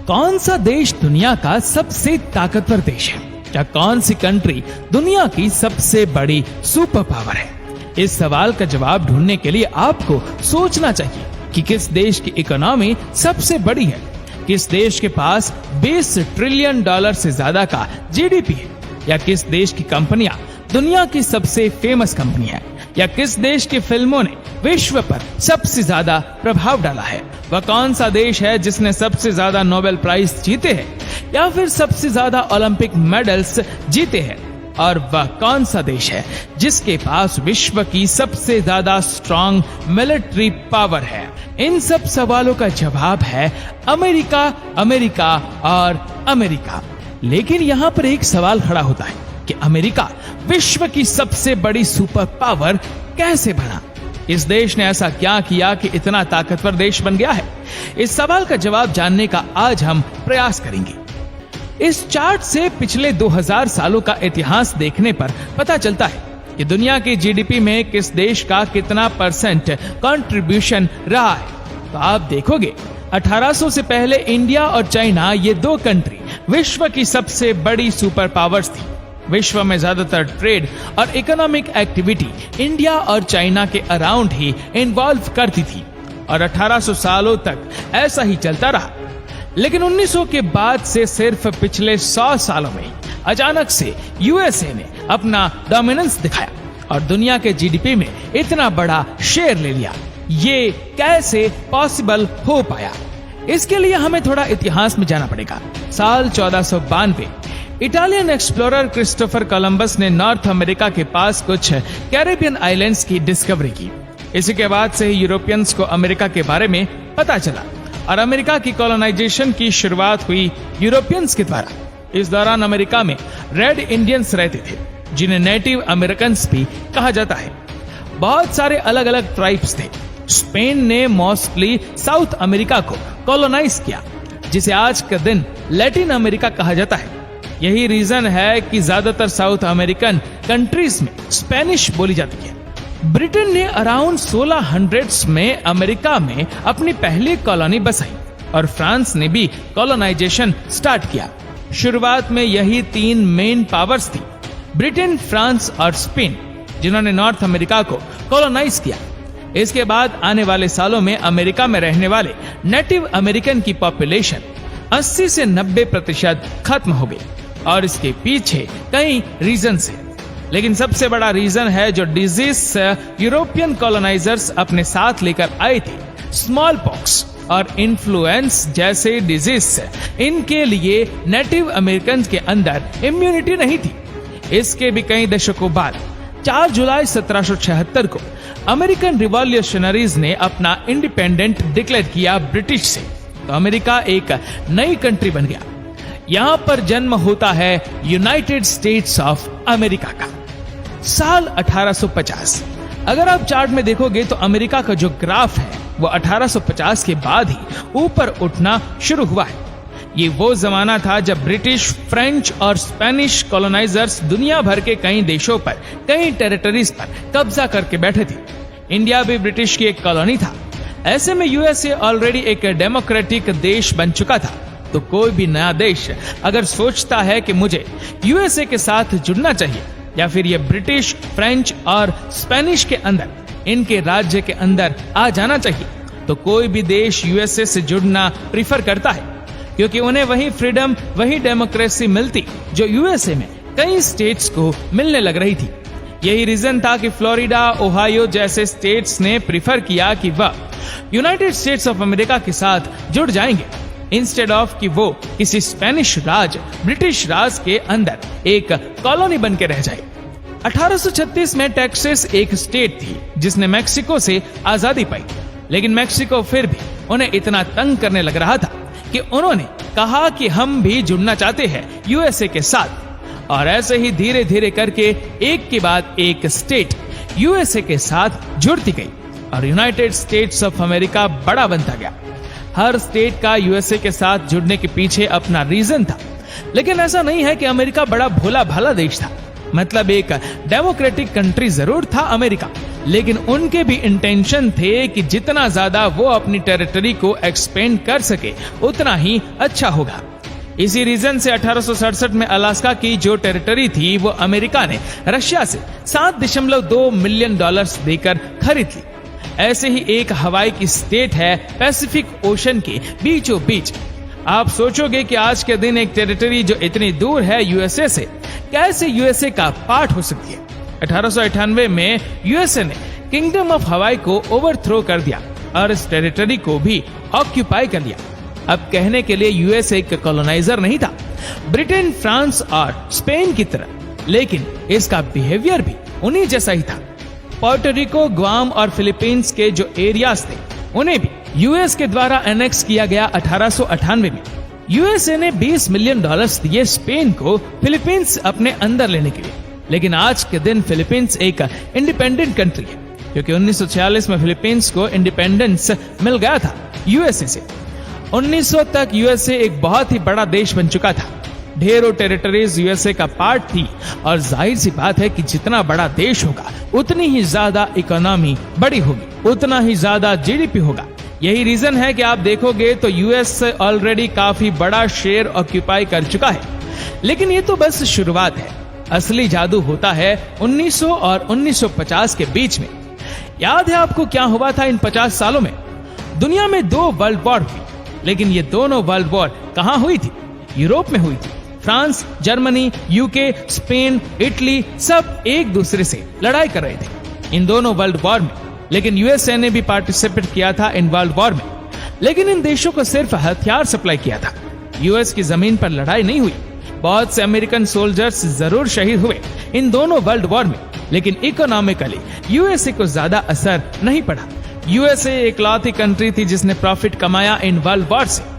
कौन सा देश दुनिया का सबसे ताकतवर देश है? क्या कौन सी कंट्री दुनिया की सबसे बड़ी सुपर पावर है? इस सवाल का जवाब ढूंढने के लिए आपको सोचना चाहिए कि किस देश की इकोनॉमी सबसे बड़ी है, किस देश के पास 20 ट्रिलियन डॉलर से ज्यादा का जीडीपी है, या किस देश की कंपनियां दुनिया की सबसे फेमस कंपनी है, या किस देश की फिल्मों ने विश्व पर सबसे ज्यादा प्रभाव डाला है। वह कौन सा देश है जिसने सबसे ज्यादा नोबेल प्राइज जीते हैं, या फिर सबसे ज्यादा ओलंपिक मेडल्स जीते हैं, और वह कौन सा देश है जिसके पास विश्व की सबसे ज्यादा स्ट्रॉन्ग मिलिट्री पावर है। इन सब सवालों का जवाब है अमेरिका, अमेरिका और अमेरिका। लेकिन यहाँ पर एक सवाल खड़ा होता है कि अमेरिका विश्व की सबसे बड़ी सुपर पावर कैसे बना? इस देश ने ऐसा क्या किया कि इतना ताकतवर देश बन गया है? इस सवाल का जवाब जानने का आज हम प्रयास करेंगे। इस चार्ट से पिछले 2000 सालों का इतिहास देखने पर पता चलता है कि दुनिया की जीडीपी में किस देश का कितना % कंट्रीब्यूशन रहा है। तो आप देखोगे 1800 से पहले इंडिया और चाइना, ये दो कंट्री विश्व की सबसे बड़ी सुपर पावर्स थी। विश्व में ज्यादातर ट्रेड और इकोनॉमिक एक्टिविटी इंडिया और चाइना के अराउंड ही इन्वॉल्व करती थी और 1800 सालों तक ऐसा ही चलता रहा। लेकिन 1900 के बाद से सिर्फ पिछले 100 सालों में अचानक से यूएसए ने अपना डोमिनेंस दिखाया और दुनिया के जीडीपी में इतना बड़ा शेयर ले लिया। ये कैसे पॉसिबल हो पाया? इसके लिए हमें थोड़ा इतिहास में जाना पड़ेगा। साल 1492 इटालियन एक्सप्लोरर क्रिस्टोफर कोलंबस ने नॉर्थ अमेरिका के पास कुछ कैरेबियन आइलैंड्स की डिस्कवरी की। इसी के बाद से ही यूरोपियंस को अमेरिका के बारे में पता चला और अमेरिका की कॉलोनाइजेशन की शुरुआत हुई यूरोपियंस के द्वारा। इस दौरान अमेरिका में रेड इंडियंस रहते थे, जिन्हें नेटिव अमेरिकन्स भी कहा जाता है। बहुत सारे अलग अलग ट्राइब्स थे। स्पेन ने मोस्टली साउथ अमेरिका को कॉलोनाइज किया, जिसे आज के दिन लैटिन अमेरिका कहा जाता है। यही रीजन है कि ज्यादातर साउथ अमेरिकन कंट्रीज में स्पेनिश बोली जाती है। ब्रिटेन ने अराउंड 1600s में अमेरिका में अपनी पहली कॉलोनी बसाई और फ्रांस ने भी कॉलोनाइजेशन स्टार्ट किया। शुरुआत में यही 3 मेन पावर्स थी, ब्रिटेन, फ्रांस और स्पेन, जिन्होंने नॉर्थ अमेरिका को कॉलोनाइज किया। इसके बाद आने वाले सालों में अमेरिका में रहने वाले नेटिव अमेरिकन की पॉपुलेशन 80 से 90% खत्म हो गई और इसके पीछे कई रीजंस हैं। लेकिन सबसे बड़ा रीजन है जो डिजीज यूरोपियन कॉलोनाइजर्स अपने साथ लेकर आए थे, स्मॉल पॉक्स और इन्फ्लुएंस जैसे डिजीज। इनके लिए नेटिव अमेरिकन के अंदर इम्यूनिटी नहीं थी। इसके भी कई दशकों बाद 4 जुलाई 1776 को अमेरिकन रिवॉल्यूशनरीज ने अपना इंडिपेंडेंट डिक्लेयर किया ब्रिटिश से। तो अमेरिका एक नई कंट्री बन गया। यहां पर जन्म होता है यूनाइटेड स्टेट्स ऑफ अमेरिका का। साल 1850। अगर आप चार्ट में देखोगे तो अमेरिका का जो ग्राफ है वो 1850 के बाद ही ऊपर उठना शुरू हुआ है। ये वो जमाना था जब ब्रिटिश, फ्रेंच और स्पेनिश कॉलोनाइजर्स दुनिया भर के कई देशों पर, कई टेरिटरीज पर कब्जा करके बैठे थे। इंडिया भी ब्रिटिश की एक कॉलोनी था। ऐसे में यूएसए ऑलरेडी एक डेमोक्रेटिक देश बन चुका था। तो कोई भी नया देश अगर सोचता है कि मुझे यूएसए के साथ जुड़ना चाहिए या फिर ये ब्रिटिश, फ्रेंच और स्पेनिश के अंदर, इनके राज्य के अंदर आ जाना चाहिए, तो कोई भी देश यूएसए से जुड़ना प्रीफर करता है, क्योंकि उन्हें वही फ्रीडम, वही डेमोक्रेसी मिलती जो यूएसए में कई स्टेट्स को मिलने लग रही थी। यही रीजन था कि फ्लोरिडा, ओहायो जैसे स्टेट्स ने प्रीफर किया कि वह यूनाइटेड स्टेट्स ऑफ अमेरिका के साथ जुड़ जाएंगे, इंस्टेड ऑफ कि वो किसी स्पेनिश राज, ब्रिटिश राज के अंदर एक कॉलोनी बन के रह जाए। 1836 में टेक्सास एक स्टेट थी जिसने मैक्सिको से आजादी पाई, लेकिन मैक्सिको फिर भी उन्हें इतना तंग करने लग रहा था कि उन्होंने कहा कि हम भी जुड़ना चाहते हैं यूएसए के साथ। और ऐसे ही धीरे धीरे करके एक के बाद एक स्टेट यूएसए के साथ जुड़ती गई और यूनाइटेड स्टेट्स ऑफ अमेरिका बड़ा बनता गया। हर स्टेट का यूएसए के साथ जुड़ने के पीछे अपना रीजन था। लेकिन ऐसा नहीं है कि अमेरिका बड़ा भोला भाला देश था। मतलब एक डेमोक्रेटिक कंट्री जरूर था अमेरिका, लेकिन उनके भी इंटेंशन थे कि जितना ज्यादा वो अपनी टेरिटरी को एक्सपेंड कर सके उतना ही अच्छा होगा। इसी रीजन से 1867 में अलास्का की जो टेरिटरी थी वो अमेरिका ने रशिया से $7.2 मिलियन देकर खरीद ली। ऐसे ही एक हवाई की स्टेट है पैसिफिक ओशन के बीचों बीच। आप सोचोगे कि आज के दिन एक टेरिटरी जो इतनी दूर है यूएसए से, कैसे यूएसए का पार्ट हो सकती है। 1898 में यूएसए ने किंगडम ऑफ हवाई को ओवरथ्रो कर दिया और इस टेरिटरी को भी ऑक्यूपाई कर लिया। अब कहने के लिए यूएसए एक कॉलोनाइजर नहीं था, ब्रिटेन, फ्रांस और स्पेन की तरह, लेकिन इसका बिहेवियर भी उन्हीं जैसा ही था। पोर्टो रिको, ग्वाम और फिलीपींस के जो एरियाज थे उन्हें भी यूएस के द्वारा एनेक्स किया गया 1898 में। यूएसए ने $20 मिलियन दिए स्पेन को फिलीपींस अपने अंदर लेने के लिए, लेकिन आज के दिन फिलीपींस एक इंडिपेंडेंट कंट्री है क्योंकि 1946 में फिलीपींस को इंडिपेंडेंस मिल गया था यूएसए से। 1900 तक यूएसए एक बहुत ही बड़ा देश बन चुका था। ढेरों टेरिटरीज यूएसए का पार्ट थी और जाहिर सी बात है कि जितना बड़ा देश होगा उतनी ही ज्यादा इकोनॉमी बड़ी होगी, उतना ही ज्यादा जीडीपी होगा। यही रीजन है कि आप देखोगे तो यूएस ऑलरेडी काफी बड़ा शेयर ऑक्यूपाई कर चुका है। लेकिन ये तो बस शुरुआत है, असली जादू होता है 1900 और 1950 के बीच में। याद है आपको क्या हुआ था इन 50 सालों में? दुनिया में 2 वर्ल्ड वॉर हुई, लेकिन ये दोनों वर्ल्ड वॉर कहां हुई थी? यूरोप में हुई थी। France, Germany, UK, Spain, Italy सब एक दूसरे से लड़ाई कर रहे थे इन दोनों वर्ल्ड वॉर में। लेकिन यूएसए ने भी पार्टिसिपेट किया था इन वर्ल्ड वॉर में, लेकिन इन देशों को सिर्फ हथियार सप्लाई किया था। यूएस की जमीन पर लड़ाई नहीं हुई। बहुत से अमेरिकन सोल्जर्स जरूर शहीद हुए इन दोनों वर्ल्ड वॉर में, लेकिन इकोनॉमिकली यूएसए को ज्यादा असर नहीं पड़ा। यूएसए इकलौती कंट्री थी जिसने प्रॉफिट कमाया इन वर्ल्ड वॉर से।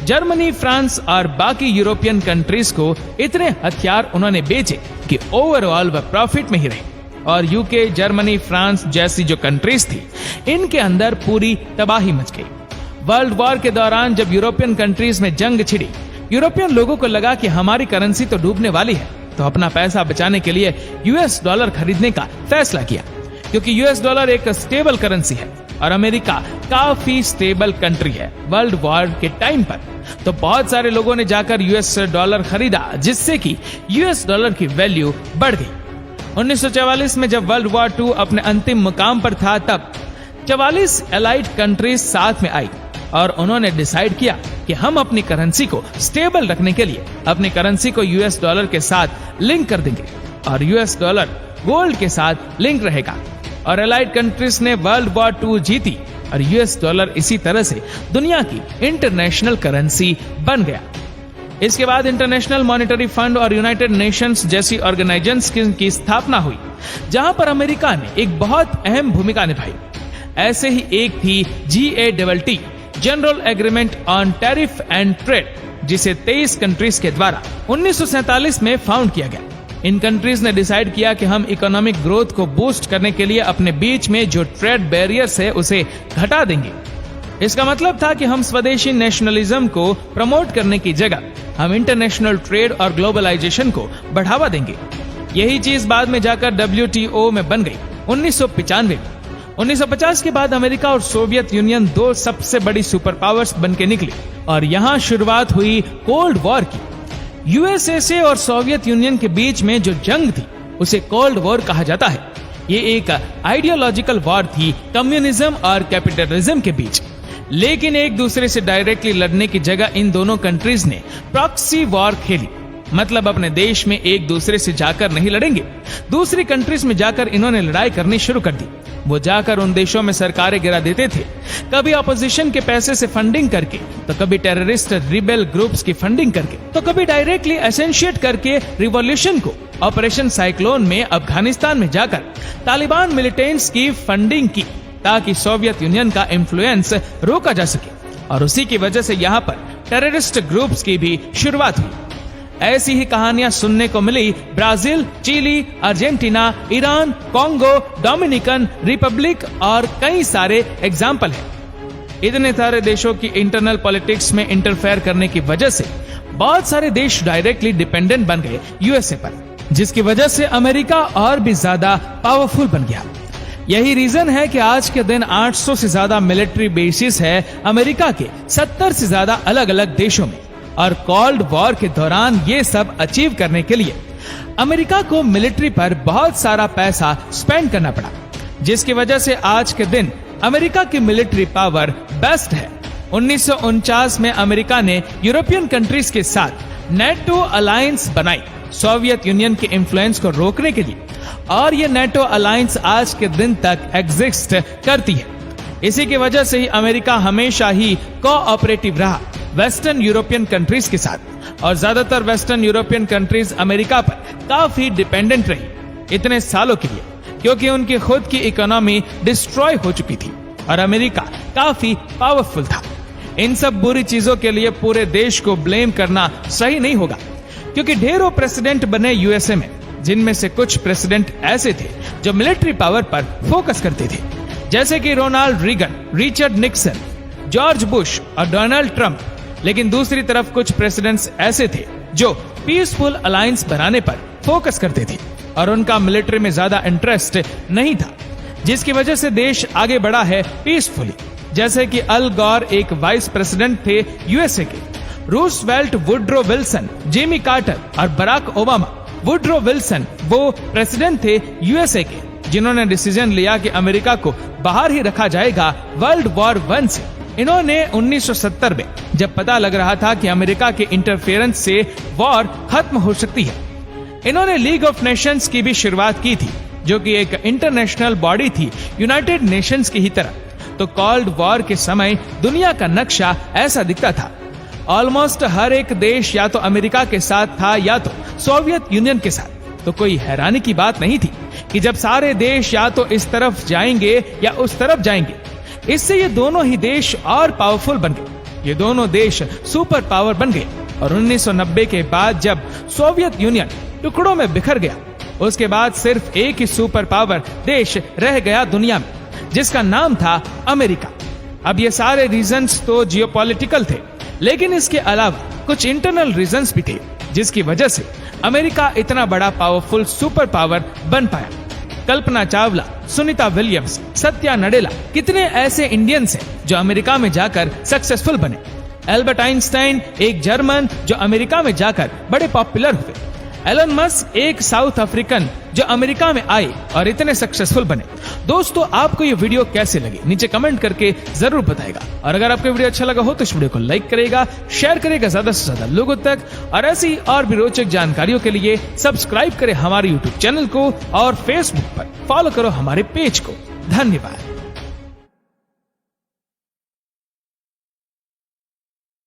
जर्मनी, फ्रांस और बाकी यूरोपियन कंट्रीज को इतने हथियार उन्होंने बेचे कि ओवरऑल वह प्रॉफिट में ही रहे। और यूके, जर्मनी, फ्रांस जैसी जो कंट्रीज थी इनके अंदर पूरी तबाही मच गई। वर्ल्ड वॉर के दौरान जब यूरोपियन कंट्रीज में जंग छिड़ी, यूरोपियन लोगों को लगा कि हमारी करेंसी तो डूबने वाली है, तो अपना पैसा बचाने के लिए यूएस डॉलर खरीदने का फैसला किया, क्योंकि यूएस डॉलर एक स्टेबल करेंसी है और अमेरिका काफी स्टेबल कंट्री है वर्ल्ड वॉर के टाइम पर। तो बहुत सारे लोगों ने जाकर यूएस डॉलर खरीदा, जिससे कि यूएस डॉलर की वैल्यू बढ़ गई। 1944 में जब वर्ल्ड वॉर 2 अपने अंतिम मुकाम पर था, तब 44 एलाइड कंट्रीज साथ में आई और उन्होंने डिसाइड किया कि हम अपनी करेंसी को स्टेबल रखने के लिए अपनी करेंसी को यूएस डॉलर के साथ लिंक कर देंगे और यूएस डॉलर गोल्ड के साथ लिंक रहेगा। और एलाइड कंट्रीज ने वर्ल्ड वॉर 2 जीती और यूएस डॉलर इसी तरह से दुनिया की इंटरनेशनल करेंसी बन गया। इसके बाद इंटरनेशनल मॉनेटरी फंड और यूनाइटेड नेशंस जैसी ऑर्गेनाइजेशंस की स्थापना हुई, जहां पर अमेरिका ने एक बहुत अहम भूमिका निभाई। ऐसे ही एक थी GATT, general agreement on tariff and trade, जिसे 23 कंट्रीज के द्वारा 1947 में फाउंड किया गया। इन कंट्रीज ने डिसाइड किया कि हम इकोनॉमिक ग्रोथ को बूस्ट करने के लिए अपने बीच में जो ट्रेड बैरियर्स है उसे घटा देंगे। इसका मतलब था कि हम स्वदेशी नेशनलिज्म को प्रमोट करने की जगह हम इंटरनेशनल ट्रेड और ग्लोबलाइजेशन को बढ़ावा देंगे। यही चीज बाद में जाकर WTO में बन गई 1995 में। 1950 के बाद अमेरिका और सोवियत यूनियन 2 सबसे बड़ी सुपर पावर्स बन के निकली और यहाँ शुरुआत हुई कोल्ड वॉर की। यूएसए और सोवियत यूनियन के बीच में जो जंग थी उसे कोल्ड वॉर कहा जाता है। ये एक आइडियोलॉजिकल वॉर थी कम्युनिज्म और कैपिटलिज्म के बीच, लेकिन एक दूसरे से डायरेक्टली लड़ने की जगह इन दोनों कंट्रीज ने प्रॉक्सी वॉर खेली। मतलब अपने देश में एक दूसरे से जाकर नहीं लड़ेंगे, दूसरी कंट्रीज में जाकर इन्होंने लड़ाई करनी शुरू कर दी। वो जाकर उन देशों में सरकारें गिरा देते थे, कभी ऑपोजिशन के पैसे से फंडिंग करके, तो कभी टेररिस्ट रिबेल ग्रुप्स की फंडिंग करके, तो कभी डायरेक्टली एसेंशिएट करके रिवॉल्यूशन को ऑपरेशन साइक्लोन में अफगानिस्तान में जाकर तालिबान मिलिटेंट्स की फंडिंग की, ताकि सोवियत यूनियन का इन्फ्लुएंस रोका जा सके। और उसी की वजह से यहाँ पर टेररिस्ट ग्रुप्स की भी शुरुआत हुई। ऐसी ही कहानियां सुनने को मिली Brazil, Chile, Argentina, Iran, Congo, Dominican Republic और कई सारे एग्जाम्पल हैं। इतने सारे देशों की इंटरनल पॉलिटिक्स में इंटरफेयर करने की वजह से बहुत सारे देश डायरेक्टली डिपेंडेंट बन गए यूएसए पर, जिसकी वजह से अमेरिका और भी ज्यादा पावरफुल बन गया। यही रीजन है कि आज के दिन 800 से ज्यादा मिलिट्री बेसिस है अमेरिका के 70 से ज्यादा अलग अलग देशों में। और कोल्ड वॉर के दौरान ये सब अचीव करने के लिए अमेरिका को मिलिट्री पर बहुत सारा पैसा स्पेंड करना पड़ा, जिसकी वजह से आज के दिन अमेरिका की मिलिट्री पावर बेस्ट है। 1949 में अमेरिका ने यूरोपियन कंट्रीज के साथ नेटो अलायंस बनाई सोवियत यूनियन के इन्फ्लुएंस को रोकने के लिए, और ये नेटो अलायंस आज के दिन तक एग्जिस्ट करती है। इसी की वजह से ही अमेरिका हमेशा ही कोऑपरेटिव रहा वेस्टर्न यूरोपियन कंट्रीज के साथ, और ज्यादातर वेस्टर्न यूरोपियन कंट्रीज अमेरिका पर काफी डिपेंडेंट रही इतने सालों के लिए, क्योंकि उनकी खुद की इकोनॉमी डिस्ट्रॉय हो चुकी थी और अमेरिका काफी पावरफुल था। इन सब बुरी चीजों के लिए पूरे देश को ब्लेम करना सही नहीं होगा, क्योंकि ढेरों प्रेसिडेंट बने यूएसए में, जिनमें से कुछ प्रेसिडेंट ऐसे थे जो मिलिट्री पावर पर फोकस करते थे, जैसे कि Ronald Reagan, Richard Nixon, George Bush और डोनाल्ड ट्रंप। लेकिन दूसरी तरफ कुछ प्रेसिडेंट्स ऐसे थे जो पीसफुल अलायंस बनाने पर फोकस करते थे और उनका मिलिट्री में ज्यादा इंटरेस्ट नहीं था, जिसकी वजह से देश आगे बढ़ा है पीसफुली। जैसे कि अल गौर एक वाइस प्रेसिडेंट थे यूएसए के, Roosevelt, Woodrow Wilson, Jimmy Carter और बराक ओबामा। वुड्रो विल्सन वो प्रेसिडेंट थे यूएसए के जिन्होंने डिसीजन लिया कि अमेरिका को बाहर ही रखा जाएगा वर्ल्ड वॉर 1 से। इन्होंने 1970 में, जब पता लग रहा था कि अमेरिका के इंटरफेरेंस से वॉर खत्म हो सकती है, इन्होंने लीग ऑफ नेशंस की भी शुरुआत की थी, जो कि एक इंटरनेशनल बॉडी थी यूनाइटेड नेशंस की ही तरह। तो कोल्ड वॉर के समय दुनिया का नक्शा ऐसा दिखता था। ऑलमोस्ट हर एक देश या तो अमेरिका के साथ था या तो सोवियत यूनियन के साथ। तो कोई हैरानी की बात नहीं थी कि जब सारे देश या तो इस तरफ जाएंगे या उस तरफ जाएंगे। इससे ये दोनों ही देश और पावरफुल बन गए, ये दोनों देश सुपर पावर बन गए। और 1990 के बाद जब सोवियत यूनियन टुकड़ों में बिखर गया, उसके बाद सिर्फ एक ही सुपर पावर देश रह गया दुनिया में, जिसका नाम था अमेरिका। अब ये सारे रीजंस तो जियोपॉलिटिकल थे, लेकिन इसके अलावा कुछ इंटरनल रीजंस भी थे, जिसकी वजह से अमेरिका इतना बड़ा पावरफुल सुपर पावर बन पाया। कल्पना चावला, सुनीता विलियम्स, सत्या नडेला, कितने ऐसे इंडियंस हैं जो अमेरिका में जाकर सक्सेसफुल बने। एल्बर्ट आइंस्टाइन एक जर्मन जो अमेरिका में जाकर बड़े पॉपुलर हुए। एलन मस्क एक साउथ अफ्रीकन जो अमेरिका में आए और इतने सक्सेसफुल बने। दोस्तों, आपको ये वीडियो कैसे लगी नीचे कमेंट करके जरूर बताएगा। और अगर आपको वीडियो अच्छा लगा हो तो इस वीडियो को लाइक करेगा, शेयर करेगा ज्यादा से ज्यादा लोगों तक, और ऐसी और भी रोचक जानकारियों के लिए सब्सक्राइब करें हमारे यूट्यूब चैनल को और फेसबुक पर फॉलो करो हमारे पेज को। धन्यवाद।